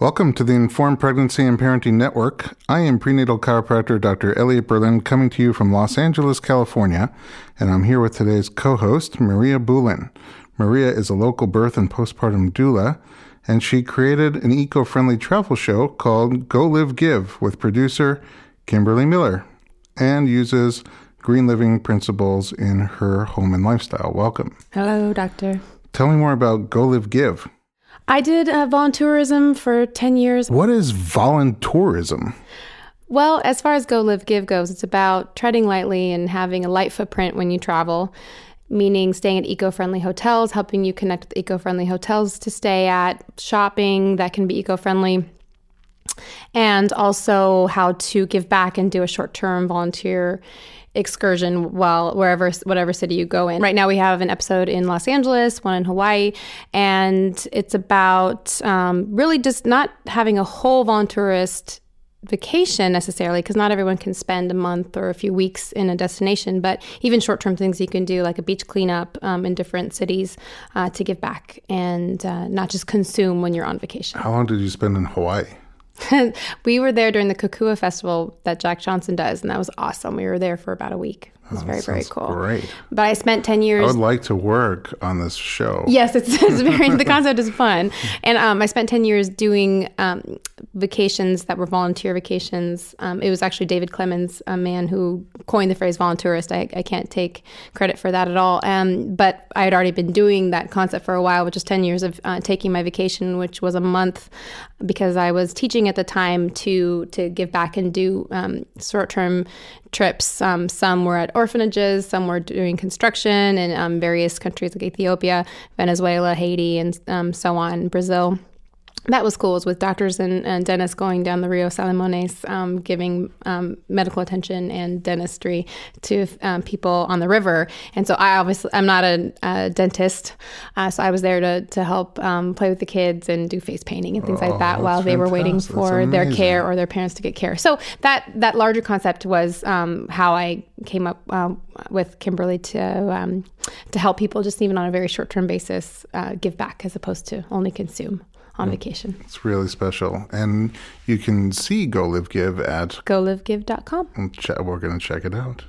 Welcome to the Informed Pregnancy and Parenting Network. I am prenatal chiropractor Dr. Elliot Berlin, coming to you from Los Angeles, California, and I'm here with today's co-host, Maria Bulin. Maria is a local birth and postpartum doula, and she created an eco-friendly travel show called Go Live Give with producer Kimberly Miller, and uses green living principles in her home and lifestyle. Welcome. Hello, doctor. Tell me more about Go Live Give. I did volunteerism for 10 years. What is voluntourism? Well, as far as Go Live Give goes, it's about treading lightly and having a light footprint when you travel, meaning staying at eco-friendly hotels, helping you connect with eco-friendly hotels to stay at, shopping that can be eco-friendly, and also how to give back and do a short-term volunteer excursion whatever city you go in. Right now we have an episode in Los Angeles, one in Hawaii, and it's about really just not having a whole volunteerist vacation necessarily, because not everyone can spend a month or a few weeks in a destination, but even short-term things you can do, like a beach cleanup in different cities to give back and not just consume when you're on vacation. How long did you spend in Hawaii? We were there during the Kukua Festival that Jack Johnson does, and that was awesome. We were there for about a week. It was very cool. Great. But I spent 10 years. I would like to work on this show. Yes, it's very, the concept is fun. And I spent 10 years doing vacations that were volunteer vacations. It was actually David Clemens, a man who coined the phrase volunteerist. I can't take credit for that at all. But I had already been doing that concept for a while, which is 10 years of taking my vacation, which was a month, because I was teaching at the time to give back and do short-term trips. Some were at orphanages, some were doing construction in various countries like Ethiopia, Venezuela, Haiti, and so on, Brazil. That was cool. It was with doctors and dentists going down the Rio Salimones, giving medical attention and dentistry to people on the river. And so I'm not a dentist, so I was there to help play with the kids and do face painting and things like that while they were waiting for their care or their parents to get care. So that larger concept was how I came up with Kimberly to help people just even on a very short-term basis give back as opposed to only consume on vacation. It's really special. And you can see Go Live Give at golivegive.com. We're going to check it out.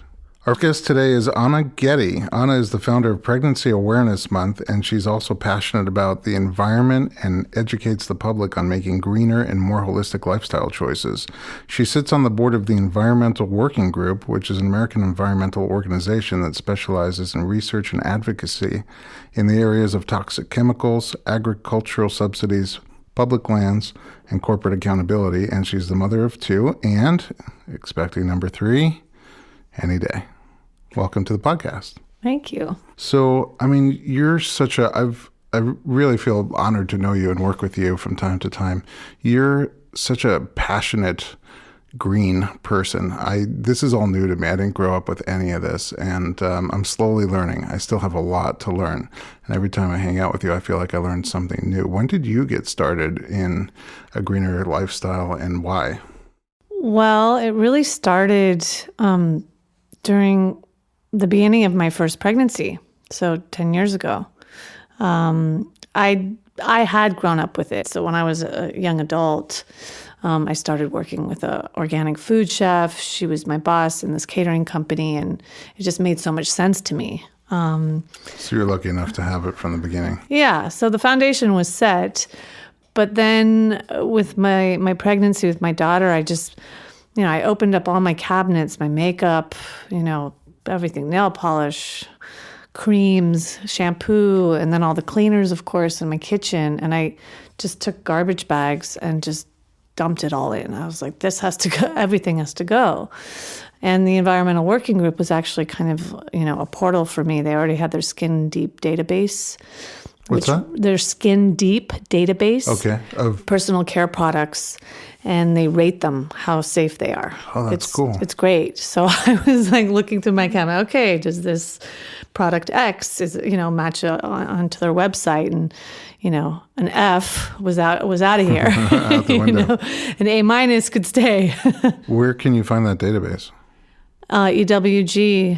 Our guest today is Anna Getty. Anna is the founder of Pregnancy Awareness Month, and she's also passionate about the environment and educates the public on making greener and more holistic lifestyle choices. She sits on the board of the Environmental Working Group, which is an American environmental organization that specializes in research and advocacy in the areas of toxic chemicals, agricultural subsidies, public lands, and corporate accountability. And she's the mother of two and expecting number 3 any day. Welcome to the podcast. Thank you. So, I mean, you're I really feel honored to know you and work with you from time to time. You're such a passionate green person. This is all new to me. I didn't grow up with any of this, and I'm slowly learning. I still have a lot to learn. And every time I hang out with you, I feel like I learned something new. When did you get started in a greener lifestyle, and why? Well, it really started during the beginning of my first pregnancy, so 10 years ago. I had grown up with it. So when I was a young adult, I started working with an organic food chef. She was my boss in this catering company, and it just made so much sense to me. So you're lucky enough to have it from the beginning. Yeah, so the foundation was set. But then with my pregnancy with my daughter, I just, I opened up all my cabinets, my makeup, everything, nail polish, creams, shampoo, and then all the cleaners, of course, in my kitchen. And I just took garbage bags and just dumped it all in. I was like, this has to go, everything has to go. And the Environmental Working Group was actually kind of, a portal for me. They already had their Skin Deep database. What's that? Their Skin Deep database of personal care products, and they rate them how safe they are. Oh, that's cool. It's great. So I was like looking through my cabinet. Okay, does this product X match onto their website? And an F was out of here. Out the window. An A- could stay. Where can you find that database? EWG.org.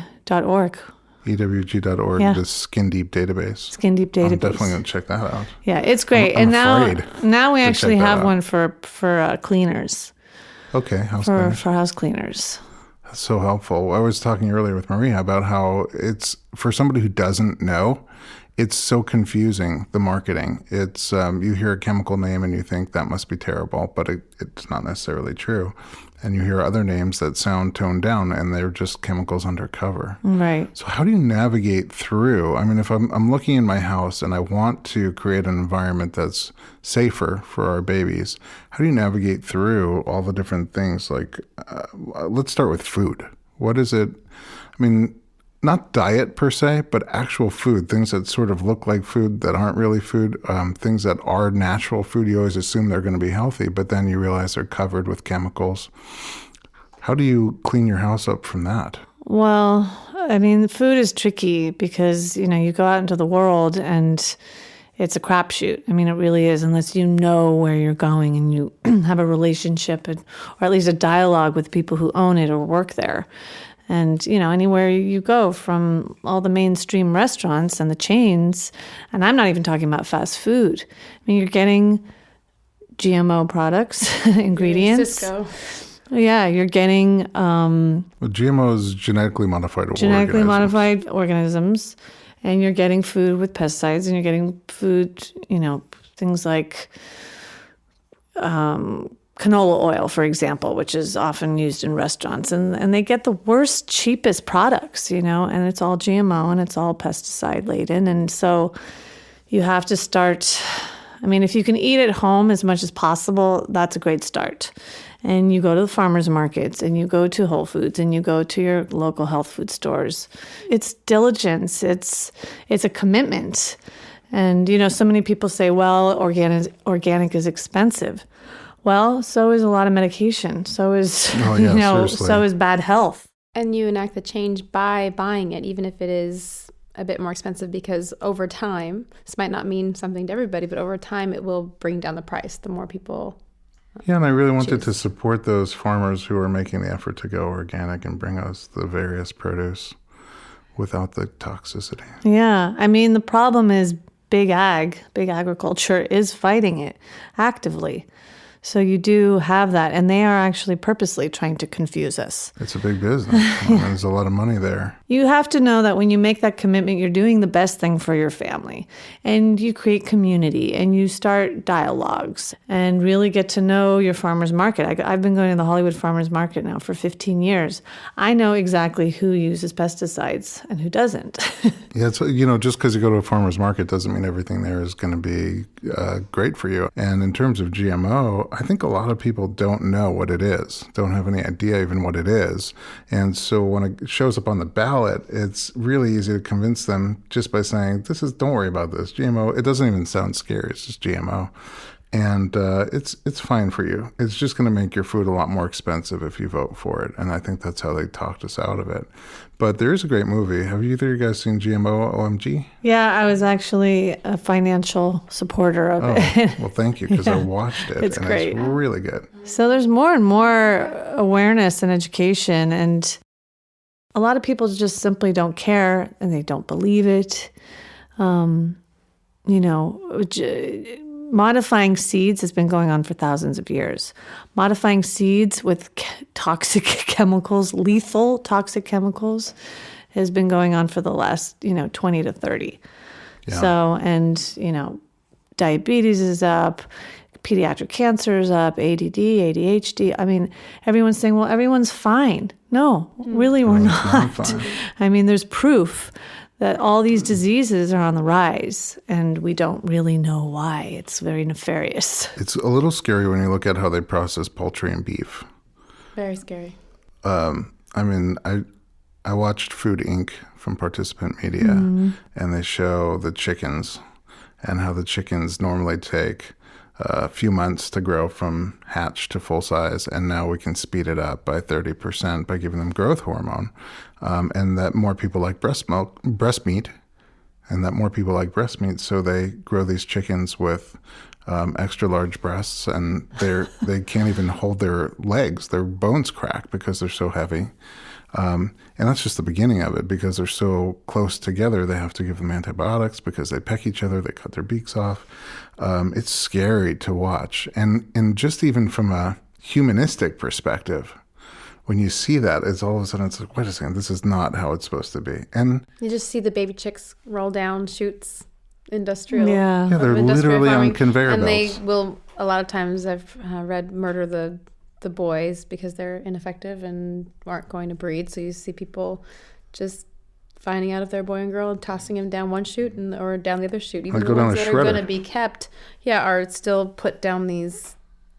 EWG.org, Yeah. the Skin Deep database. Skin Deep I'm database. definitely going to check that out. Yeah, it's great. I'm and afraid now we to actually check that have out. one for cleaners, Okay, house for cleaners. house cleaners. That's so helpful. I was talking earlier with Maria about how it's, for somebody who doesn't know, it's so confusing, the marketing. It's you hear a chemical name and you think that must be terrible, but it's not necessarily true. And you hear other names that sound toned down, and they're just chemicals undercover. Right. So how do you navigate through? I mean, if I'm looking in my house and I want to create an environment that's safer for our babies, how do you navigate through all the different things? Like, let's start with food. What is it? I mean, not diet per se, but actual food, things that sort of look like food that aren't really food, things that are natural food. You always assume they're going to be healthy, but then you realize they're covered with chemicals. How do you clean your house up from that? Well, I mean, food is tricky because, you go out into the world and it's a crapshoot. I mean, it really is, unless you know where you're going and you have a relationship or at least a dialogue with people who own it or work there. And, anywhere you go, from all the mainstream restaurants and the chains, and I'm not even talking about fast food. I mean, you're getting GMO products, ingredients. Cisco. Yeah, you're getting Well, GMO is genetically modified genetically organisms. modified organisms, and you're getting food with pesticides, and you're getting food, things like canola oil, for example, which is often used in restaurants. And they get the worst, cheapest products, and it's all GMO and it's all pesticide laden. And so you have to start, I mean, if you can eat at home as much as possible, that's a great start. And you go to the farmers markets and you go to Whole Foods and you go to your local health food stores. It's diligence. It's a commitment. And, so many people say, well, organic is expensive. Well, so is a lot of medication. So is, seriously. so is bad health. And you enact the change by buying it, even if it is a bit more expensive, because over time, this might not mean something to everybody, but over time it will bring down the price. The more people. Yeah, and I really wanted to support those farmers who are making the effort to go organic and bring us the various produce without the toxicity. Yeah. I mean, the problem is big agriculture is fighting it actively. So you do have that, and they are actually purposely trying to confuse us. It's a big business. There's a lot of money there. You have to know that when you make that commitment, you're doing the best thing for your family, and you create community, and you start dialogues, and really get to know your farmer's market. I've been going to the Hollywood Farmer's Market now for 15 years. I know exactly who uses pesticides and who doesn't. Yeah, it's, just because you go to a farmer's market doesn't mean everything there is going to be great for you. And in terms of GMO, I think a lot of people don't know what it is, don't have any idea even what it is. And so when it shows up on the ballot, it's really easy to convince them just by saying, don't worry about this. GMO, it doesn't even sound scary. It's just GMO. And it's fine for you. It's just going to make your food a lot more expensive if you vote for it. And I think that's how they talked us out of it. But there is a great movie. Have either of you guys seen GMO OMG? Yeah, I was actually a financial supporter of it. Well, thank you, because I watched it. It's and great. It's really good. So there's more and more awareness and education, and a lot of people just simply don't care and they don't believe it. Modifying seeds has been going on for thousands of years. Modifying seeds with toxic chemicals, lethal toxic chemicals, has been going on for the last, 20 to 30. Yeah. So, and, diabetes is up, pediatric cancer is up, ADD, ADHD. I mean, everyone's saying, well, everyone's fine. No, really, we're not. fine. I mean, there's proof that all these diseases are on the rise, and we don't really know why. It's very nefarious. It's a little scary when you look at how they process poultry and beef. Very scary. I watched Food Inc. from Participant Media, and they show the chickens and how the chickens normally take a few months to grow from hatch to full size, and now we can speed it up by 30% by giving them growth hormone, and that more people like breast meat, so they grow these chickens with extra large breasts, and they can't even hold their legs. Their bones crack because they're so heavy. And that's just the beginning of it because they're so close together. They have to give them antibiotics because they peck each other. They cut their beaks off. It's scary to watch. And just even from a humanistic perspective, when you see that, it's all of a sudden, it's like, wait a second, this is not how it's supposed to be. And you just see the baby chicks roll down chutes, industrial. Yeah. yeah, they're industrial literally farming, on conveyor and belts. they will, a lot of times I've read, murder the boys because they're ineffective and aren't going to breed. So you see people just finding out if they're a boy and girl and tossing them down one chute or down the other chute. Even Like the go down ones a that are going shredder. to be kept, are still put down these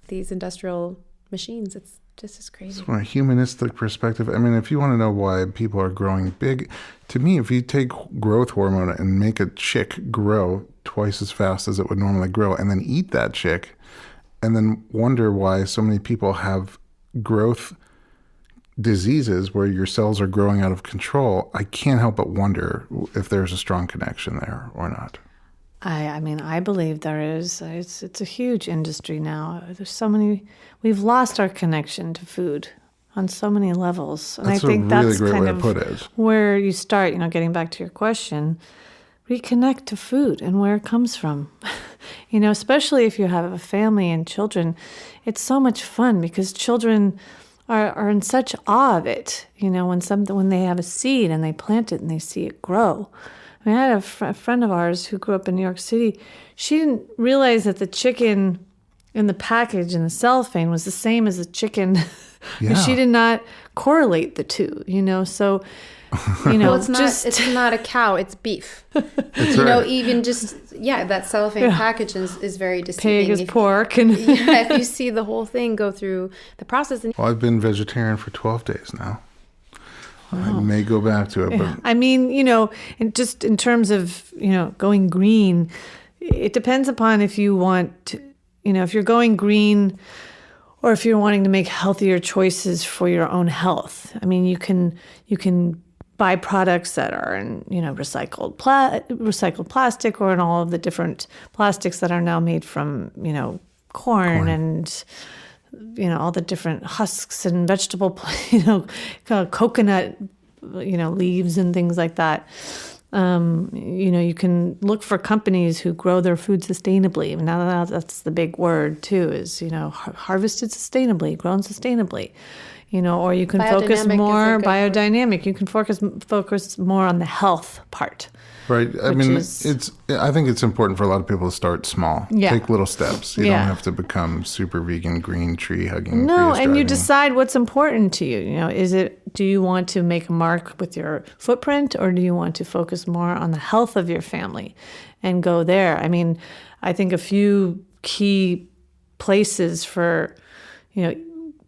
industrial machines. It's just as crazy. From a humanistic perspective, I mean, if you want to know why people are growing big, to me, if you take growth hormone and make a chick grow twice as fast as it would normally grow and then eat that chick and then wonder why so many people have growth diseases where your cells are growing out of control, I can't help but wonder if there's a strong connection there or not. I mean, I believe there is. It's a huge industry now. There's so many. We've lost our connection to food on so many levels, and That's I think a really that's great kind way of to put it. where you start. Getting back to your question, reconnect to food and where it comes from. Especially if you have a family and children, it's so much fun because children are in such awe of it. When they have a seed and they plant it and they see it grow. I mean, I had a friend of ours who grew up in New York City. She didn't realize that the chicken in the package in the cellophane was the same as the chicken. Yeah. She did not correlate the two, So, Well, it's not a cow, it's beef. That's right. Even just, that cellophane package is very deceiving. Pig is pork. And If you see the whole thing go through the process. Well, I've been vegetarian for 12 days now. I may go back to it, but I mean, and just in terms of, going green, it depends upon if you want to, if you're going green or if you're wanting to make healthier choices for your own health. I mean, you can buy products that are in, recycled plastic or in all of the different plastics that are now made from, corn. And all the different husks and vegetable, coconut, leaves and things like that. You can look for companies who grow their food sustainably. Now that's the big word too, is, harvested sustainably, grown sustainably. Or you can focus more biodynamic. You can focus more on the health part. right. I mean, I think it's important for a lot of people to start small. Yeah. Take little steps. You Yeah. don't have to become super vegan, green, tree hugging. No, Prius and you driving. decide what's important to you. Do you want to make a mark with your footprint, or do you want to focus more on the health of your family and go there? I mean, I think a few key places for,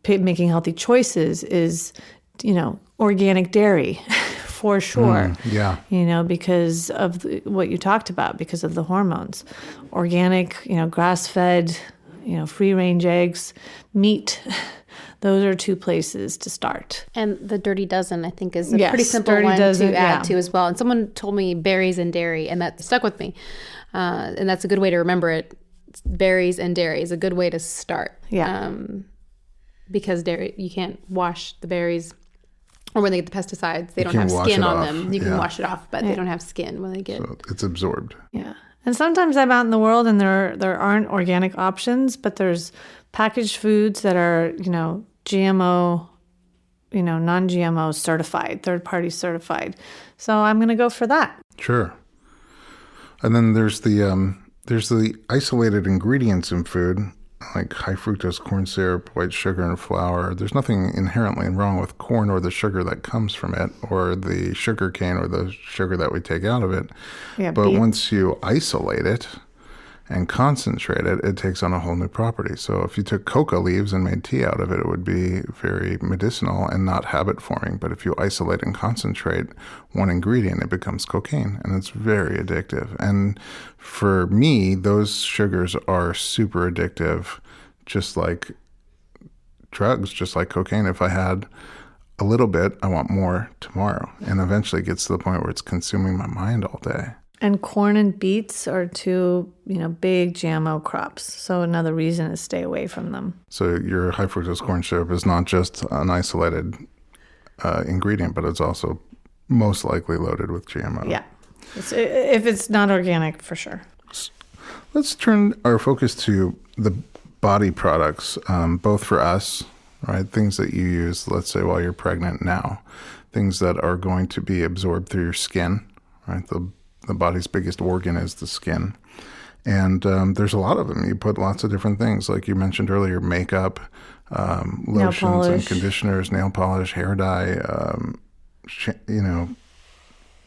making healthy choices is, organic dairy for sure. Yeah. Because of what you talked about, because of the hormones. Organic, grass-fed, free-range eggs, meat. Those are two places to start. And the Dirty Dozen, I think, is a Yes, pretty simple Dirty one Dozen, to add yeah. to as well. And someone told me berries and dairy, and that stuck with me. And that's a good way to remember it. Berries and dairy is a good way to start. Yeah. Because dairy, you can't wash the berries, or when they get the pesticides, they don't can't have wash skin it on off. them. You can Yeah. wash it off, but they don't have skin when they get. So it's absorbed. Yeah. And sometimes I'm out in the world and there aren't organic options, but there's packaged foods that are, GMO, non-GMO certified, third-party certified. So I'm going to go for that. Sure. And then there's the isolated ingredients in food, like high fructose corn syrup, white sugar, and flour. There's nothing inherently wrong with corn or the sugar that comes from it, or the sugar cane or the sugar that we take out of it. Yeah, But beet. once you isolate it and concentrate it, it takes on a whole new property. So if you took coca leaves and made tea out of it, it would be very medicinal and not habit forming. But if you isolate and concentrate one ingredient, it becomes cocaine, and it's very addictive. And for me, those sugars are super addictive, just like drugs, just like cocaine. If I had a little bit, I want more tomorrow. And eventually it gets to the point where it's consuming my mind all day. And corn and beets are two, big GMO crops. So another reason is stay away from them. So your high fructose corn syrup is not just an isolated ingredient, but it's also most likely loaded with GMO. Yeah. If it's not organic, for sure. Let's turn our focus to the body products, both for us, right? Things that you use, let's say, while you're pregnant now, things that are going to be absorbed through your skin, right? The body's biggest organ is the skin. And there's a lot of them. You put lots of different things, like you mentioned earlier, makeup, lotions and conditioners, nail polish, hair dye,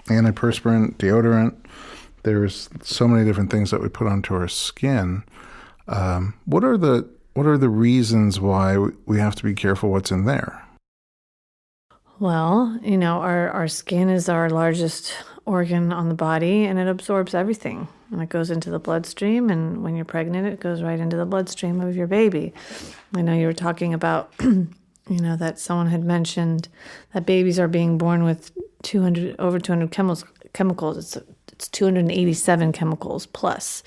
antiperspirant, deodorant. There's so many different things that we put onto our skin. What are the reasons why we have to be careful what's in there? Well, our skin is our largest organ on the body, and it absorbs everything. And it goes into the bloodstream, and when you're pregnant, it goes right into the bloodstream of your baby. I know you were talking about, that someone had mentioned that babies are being born with over 200 chemicals. It's 287 chemicals plus.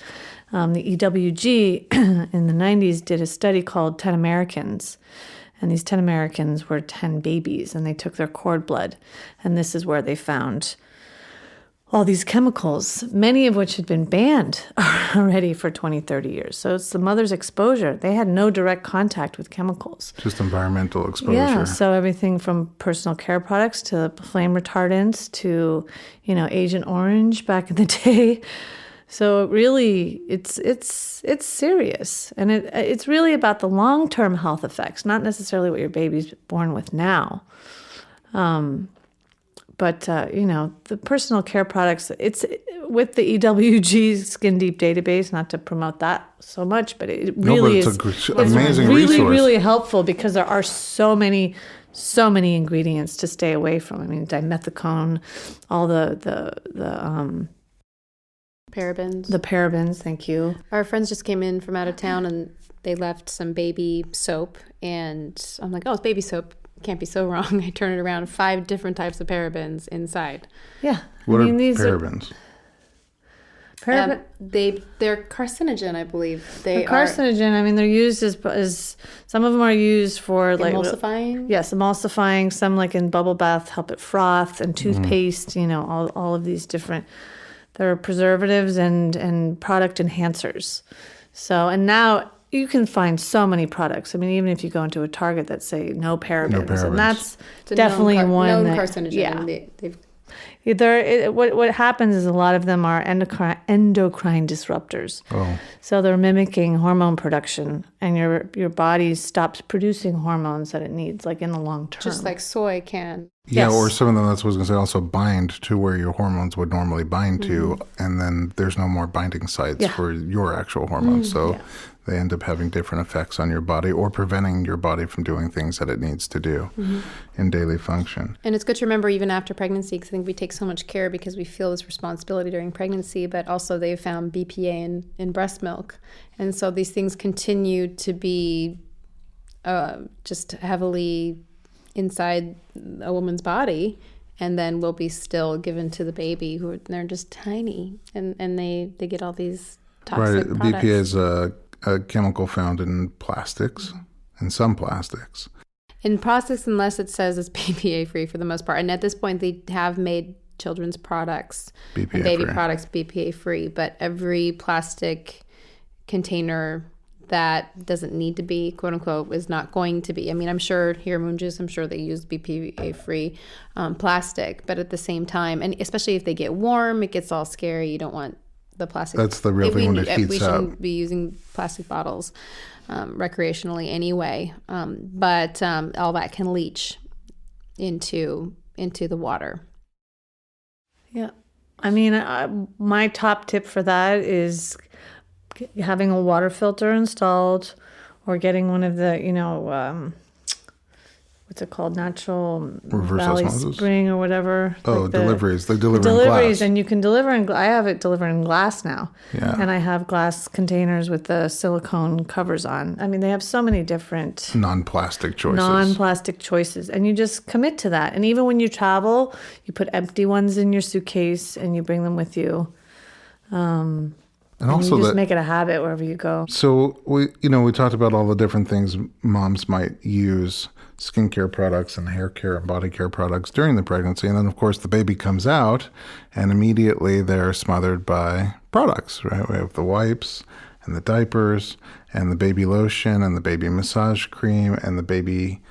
The EWG in the 90s did a study called 10 Americans. And these 10 Americans were 10 babies, and they took their cord blood. And this is where they found all these chemicals, many of which had been banned already for 20, 30 years. So it's the mother's exposure. They had no direct contact with chemicals. Just environmental exposure. Yeah, so everything from personal care products to flame retardants to, Agent Orange back in the day. So really, it's serious. And it's really about the long-term health effects, not necessarily what your baby's born with now. But the personal care products, it's with the EWG Skin Deep database, not to promote that so much, but it really is amazing really, resource. Really helpful because there are so many ingredients to stay away from. I mean, dimethicone, all the parabens. The parabens, thank you. Our friends just came in from out of town, and they left some baby soap, and I'm like, oh, it's baby soap. Can't be so wrong. I turn it around, 5 different types of parabens inside. Yeah. What are parabens? They're carcinogen, I believe. They're carcinogen. I mean, they're used as some of them are used for emulsifying. Yes, emulsifying. Some like in bubble bath help it froth, and toothpaste. All of these different. They're preservatives and product enhancers. So, and now you can find so many products. I mean, even if you go into a Target that say no parabens. And that's definitely one known carcinogen. Yeah. What happens is a lot of them are endocrine disruptors. Oh. So they're mimicking hormone production, and your body stops producing hormones that it needs, like in the long term. Just like soy can. Yeah, Yes. or some of them, that's what I was going to say, also bind to where your hormones would normally bind to, and then there's no more binding sites for your actual hormones. So they end up having different effects on your body or preventing your body from doing things that it needs to do in daily function. And it's good to remember even after pregnancy, because I think we take so much care because we feel this responsibility during pregnancy, but also they've found BPA in breast milk. And so these things continue to be just heavily inside a woman's body, and then will be still given to the baby they're just tiny, and they get all these toxic products. BPA is a chemical found in plastics, in some plastics. In plastics, unless it says it's BPA free for the most part. And at this point, they have made children's products BPA and baby free. products BPA free, but every plastic container that doesn't need to be, quote unquote, is not going to be. I mean, I'm sure here at Moon Juice, I'm sure they use BPA free plastic, but at the same time, and especially if they get warm, it gets all scary. You don't want the plastic. That's the real thing when it heats we up. shouldn't be using plastic bottles recreationally anyway, but all that can leach into the water. Yeah. I mean, my top tip for that is having a water filter installed, or getting one of the, what's it called? Natural Reverse Valley osmosis? Spring or whatever. Oh, deliveries. They deliver in Deliveries, glass. and you can deliver I have it delivered in glass now. Yeah. And I have glass containers with the silicone covers on. I mean, they have so many different Non-plastic choices. And you just commit to that. And even when you travel, you put empty ones in your suitcase and you bring them with you. And also you just make it a habit wherever you go. So we talked about all the different things moms might use skincare products and hair care and body care products during the pregnancy. And then, of course, the baby comes out and immediately they're smothered by products, right? We have the wipes and the diapers and the baby lotion and the baby massage cream and the baby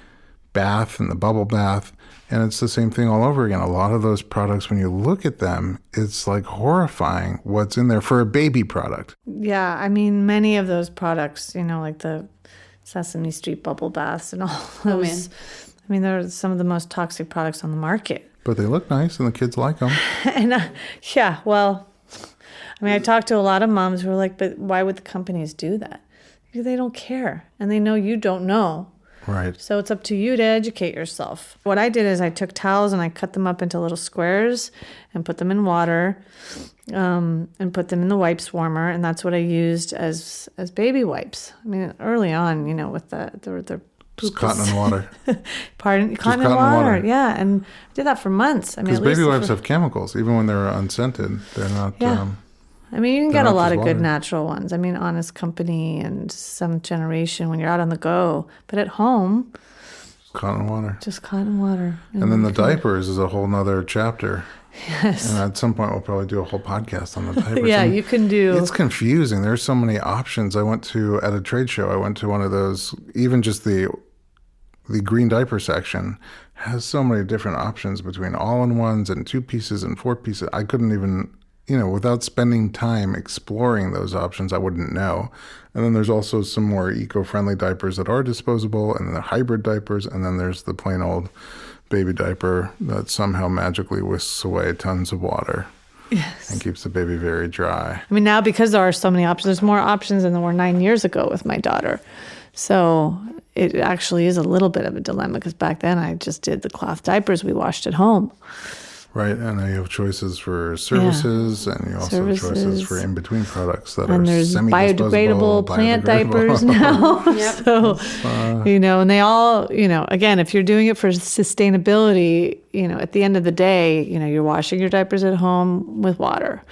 bath and the bubble bath. And it's the same thing all over again. A lot of those products, when you look at them, it's like horrifying what's in there for a baby product. Yeah, I mean, many of those products, like the Sesame Street bubble baths and all those. I mean, they're some of the most toxic products on the market. But they look nice and the kids like them. And I talked to a lot of moms who are like, but why would the companies do that? Because they don't care. And they know you don't know. Right. So it's up to you to educate yourself. What I did is I took towels and I cut them up into little squares and put them in water and put them in the wipes warmer. And that's what I used as baby wipes. I mean, early on, with the just cotton and water. Cotton and water. Yeah. And I did that for months. I mean, because baby wipes have chemicals. Even when they're unscented, they're not... Yeah. I mean, you can get a lot of water. good natural ones. I mean, Honest Company and Some Generation when you're out on the go. But at home... Cotton and water. Just cotton and water. And then the diapers is a whole nother chapter. Yes. And at some point, we'll probably do a whole podcast on the diapers. Yeah, and you can do... It's confusing. There's so many options. At a trade show, I went to one of those, even just the green diaper section has so many different options between all-in-ones and 2 pieces and 4 pieces. I couldn't even... without spending time exploring those options, I wouldn't know. And then there's also some more eco-friendly diapers that are disposable, and then the hybrid diapers, and then there's the plain old baby diaper that somehow magically whisks away tons of water. Yes. And keeps the baby very dry. I mean, now because there are so many options, there's more options than there were 9 years ago with my daughter. So it actually is a little bit of a dilemma because back then I just did the cloth diapers we washed at home. Right, and you have choices for services, and you also have choices for in-between products that and are there's semi-disposable, biodegradable plant diapers now. Yep. So, and they all, again, if you're doing it for sustainability, at the end of the day, you're washing your diapers at home with water.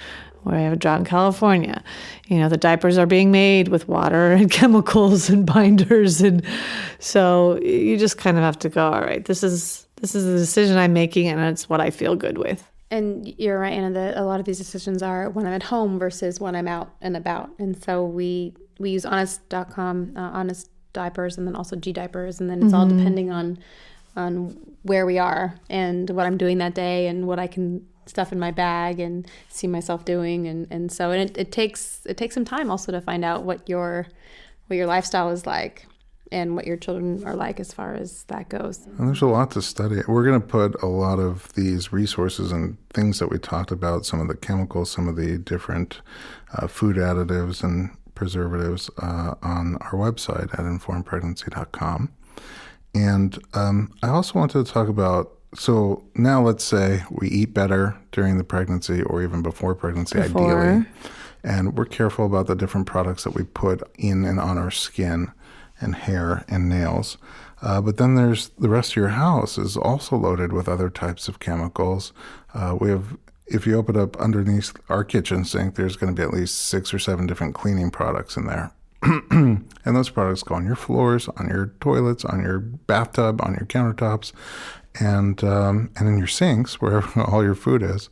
Where I have a drought in California, the diapers are being made with water and chemicals and binders, and so you just kind of have to go, all right, this is the decision I'm making, and it's what I feel good with. And you're right, Anna, that a lot of these decisions are when I'm at home versus when I'm out and about. And so we use honest.com, honest diapers, and then also G diapers, and then it's all depending on where we are and what I'm doing that day and what I can stuff in my bag and see myself doing, and so it takes some time also to find out what your lifestyle is like and what your children are like as far as that goes. And there's a lot to study. We're going to put a lot of these resources and things that we talked about, some of the chemicals, some of the different food additives and preservatives on our website at informedpregnancy.com. And I also wanted to talk about, so now let's say we eat better during the pregnancy or even before pregnancy, ideally. And we're careful about the different products that we put in and on our skin and hair and nails. But then there's the rest of your house is also loaded with other types of chemicals. If you open up underneath our kitchen sink, there's going to be at least 6 or 7 different cleaning products in there. And those products go on your floors, on your toilets, on your bathtub, on your countertops, and in your sinks, wherever all your food is.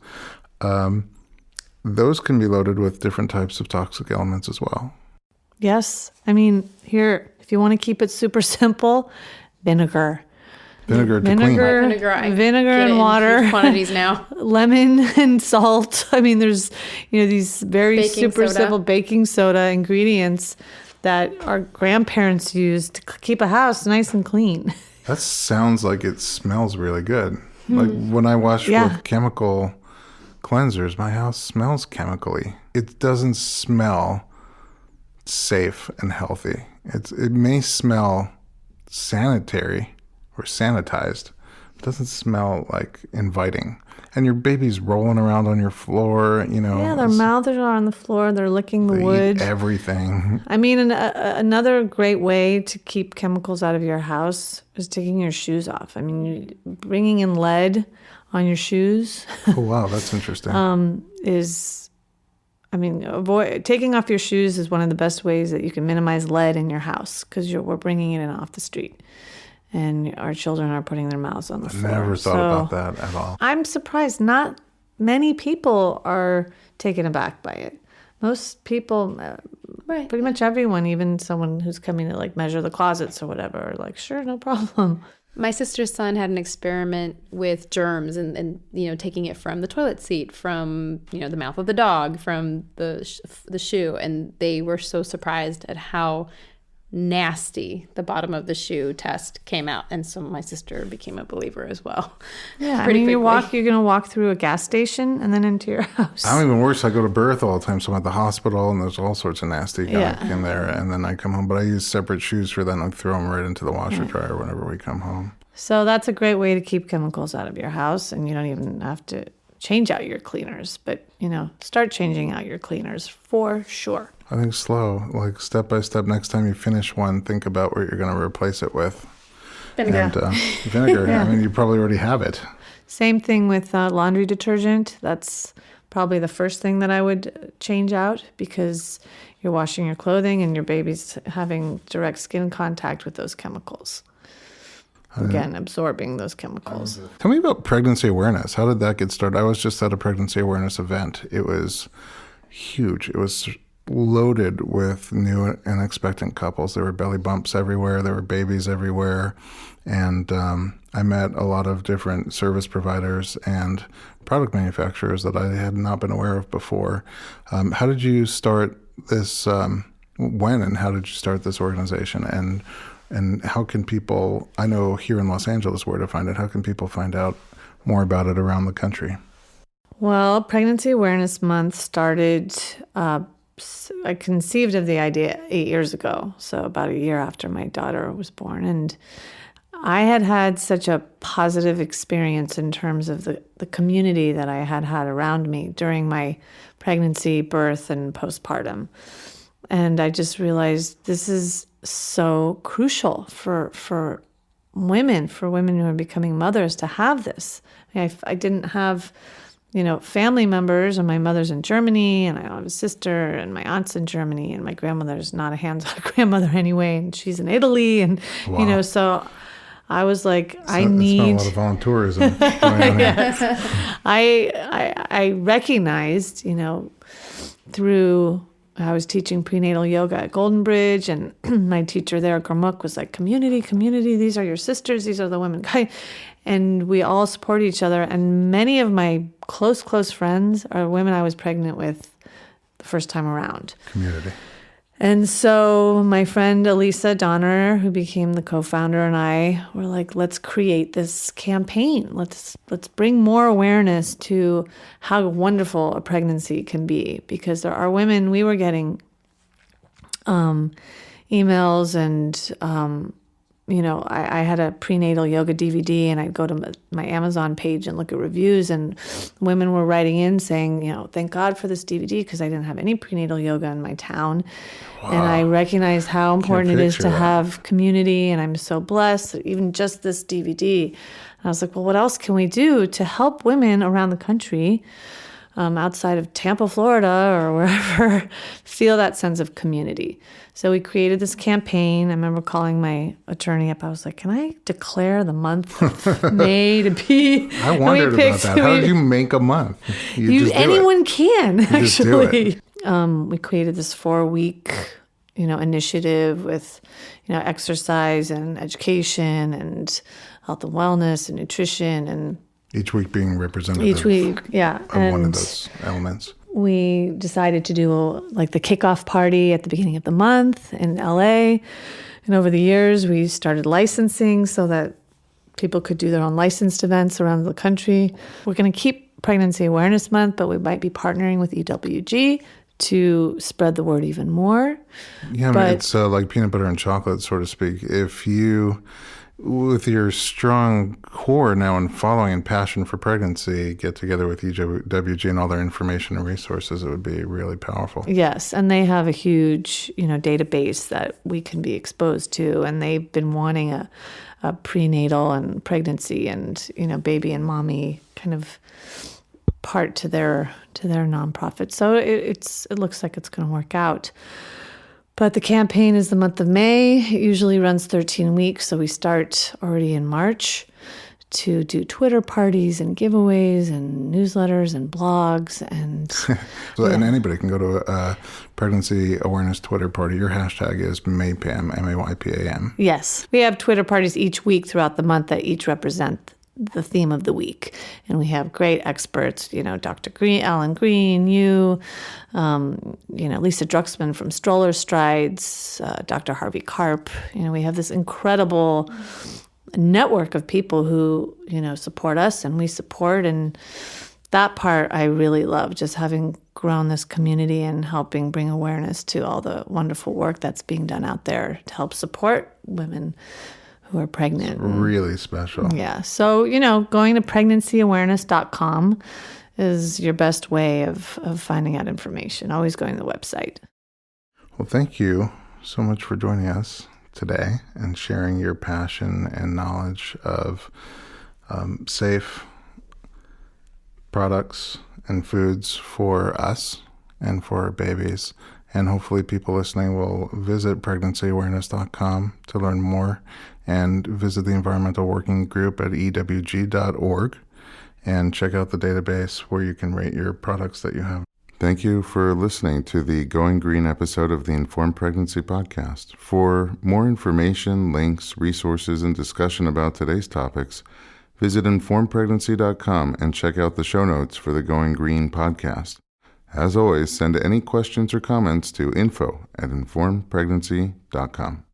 Those can be loaded with different types of toxic elements as well. Yes. I mean, here, if you want to keep it super simple, vinegar. Vinegar to clean. Vinegar and water. Huge quantities now. Lemon and salt. I mean, there's these very Baking super soda. simple baking soda ingredients that our grandparents used to keep a house nice and clean. That sounds like it smells really good. Like when I wash with chemical cleansers, my house smells chemically. It doesn't smell safe and healthy. It may smell sanitary or sanitized. It doesn't smell like inviting. And your baby's rolling around on your floor, Yeah, their mouths are on the floor. They're licking the wood. Eat everything. I mean, another great way to keep chemicals out of your house is taking your shoes off. I mean, bringing in lead on your shoes. Oh, wow, that's interesting. Taking off your shoes is one of the best ways that you can minimize lead in your house because we're bringing it in off the street. and our children are putting their mouths on the floor. Never thought about that at all. I'm surprised not many people are taken aback by it. Most people, Right. pretty much everyone, even someone who's coming to like measure the closets or whatever, are like, sure, no problem. My sister's son had an experiment with germs and taking it from the toilet seat, from, the mouth of the dog, from the shoe. And they were so surprised at how nasty the bottom of the shoe test came out. And so my sister became a believer as well. Yeah, Pretty you're quickly. going to walk through a gas station and then into your house. I'm even worse. I go to birth all the time, so I'm at the hospital, and there's all sorts of nasty gunk Yeah. in there. And then I come home, but I use separate shoes for that, and I throw them right into the washer dryer whenever we come home. So that's a great way to keep chemicals out of your house, and you don't even have to change out your cleaners, but, start changing out your cleaners for sure. I think slow, like step by step. Next time you finish one, think about what you're going to replace it with. Vinegar. And vinegar. I mean, you probably already have it. Same thing with laundry detergent. That's probably the first thing that I would change out, because you're washing your clothing and your baby's having direct skin contact with those chemicals. Again, absorbing those chemicals. Tell me about pregnancy awareness. How did that get started? I was just at a pregnancy awareness event. It was huge. It was loaded with new and expectant couples. There were belly bumps everywhere. There were babies everywhere. And I met a lot of different service providers and product manufacturers that I had not been aware of before. How did you start this? When and how did you start this organization? And how can people, I know here in Los Angeles where to find it, how can people find out more about it around the country? Well, Pregnancy Awareness Month started, I conceived of the idea 8 years ago, so about a year after my daughter was born. And I had had such a positive experience in terms of the community that I had had around me during my pregnancy, birth, and postpartum. And I just realized this is so crucial for women who are becoming mothers to have this. I didn't have, family members, and my mother's in Germany, and I have a sister, and my aunt's in Germany, and my grandmother's not a hands-on grandmother anyway, and she's in Italy, and Wow. So I was like, It's not a lot of volunteerism going on here. I recognized, through, I was teaching prenatal yoga at Golden Bridge, and my teacher there, Gurmukh, was like, community, these are your sisters, these are the women. And we all support each other. And many of my close friends are women I was pregnant with the first time around. Community. And so my friend Elisa Donner, who became the co-founder, and I were like, let's create this campaign. Let's bring more awareness to how wonderful a pregnancy can be, because there are women. We were getting emails, and I had a prenatal yoga DVD, and I'd go to my Amazon page and look at reviews, and women were writing in saying, thank God for this DVD, because I didn't have any prenatal yoga in my town. Wow. And I recognized how important it is to have community, and I'm so blessed that even just this DVD. And I was like, well, what else can we do to help women around the country, outside of Tampa, Florida, or wherever, feel that sense of community? So we created this campaign. I remember calling my attorney up. I was like, can I declare the month of May to be... I wondered about that. How did you make a month? Anyone can, actually. Just do it. We created this 4-week, initiative with, exercise and education and health and wellness and nutrition, and Each week being representative each week, yeah. of one of those elements. We decided to do the kickoff party at the beginning of the month in LA. And over the years, we started licensing so that people could do their own licensed events around the country. We're going to keep Pregnancy Awareness Month, but we might be partnering with EWG to spread the word even more. Yeah, it's like peanut butter and chocolate, so to speak. If you, with your strong core now and following and passion for pregnancy, get together with EWG and all their information and resources, it would be really powerful. Yes, and they have a huge, database that we can be exposed to, and they've been wanting a prenatal and pregnancy and, baby and mommy kind of part to their nonprofit. So it looks like it's going to work out. But the campaign is the month of May. It usually runs 13 weeks, so we start already in March to do Twitter parties and giveaways and newsletters and blogs. And And anybody can go to a pregnancy awareness Twitter party. Your hashtag is MAYPAM, MAYPAM. Yes, we have Twitter parties each week throughout the month that each represent the theme of the week. And we have great experts, Dr. Green, Alan Green, Lisa Drucksmann from Stroller Strides, Dr. Harvey Karp. We have this incredible network of people who, support us and we support. And that part I really love, just having grown this community and helping bring awareness to all the wonderful work that's being done out there to help support women who are pregnant. Really special. Yeah. So, going to pregnancyawareness.com is your best way of finding out information. Always going to the website. Well, thank you so much for joining us today and sharing your passion and knowledge of safe products and foods for us and for our babies. And hopefully people listening will visit pregnancyawareness.com to learn more and visit the Environmental Working Group at ewg.org and check out the database where you can rate your products that you have. Thank you for listening to the Going Green episode of the Informed Pregnancy Podcast. For more information, links, resources, and discussion about today's topics, visit informedpregnancy.com and check out the show notes for the Going Green podcast. As always, send any questions or comments to info@informedpregnancy.com.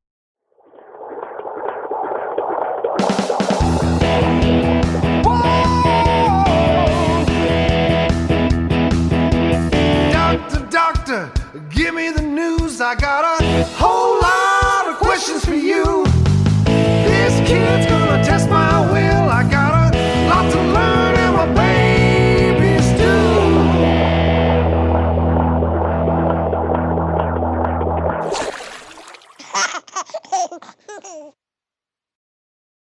Doctor, give me the news. I got a whole lot of questions for you. This kid's gonna test my will. I got a lot to learn, and my babies do.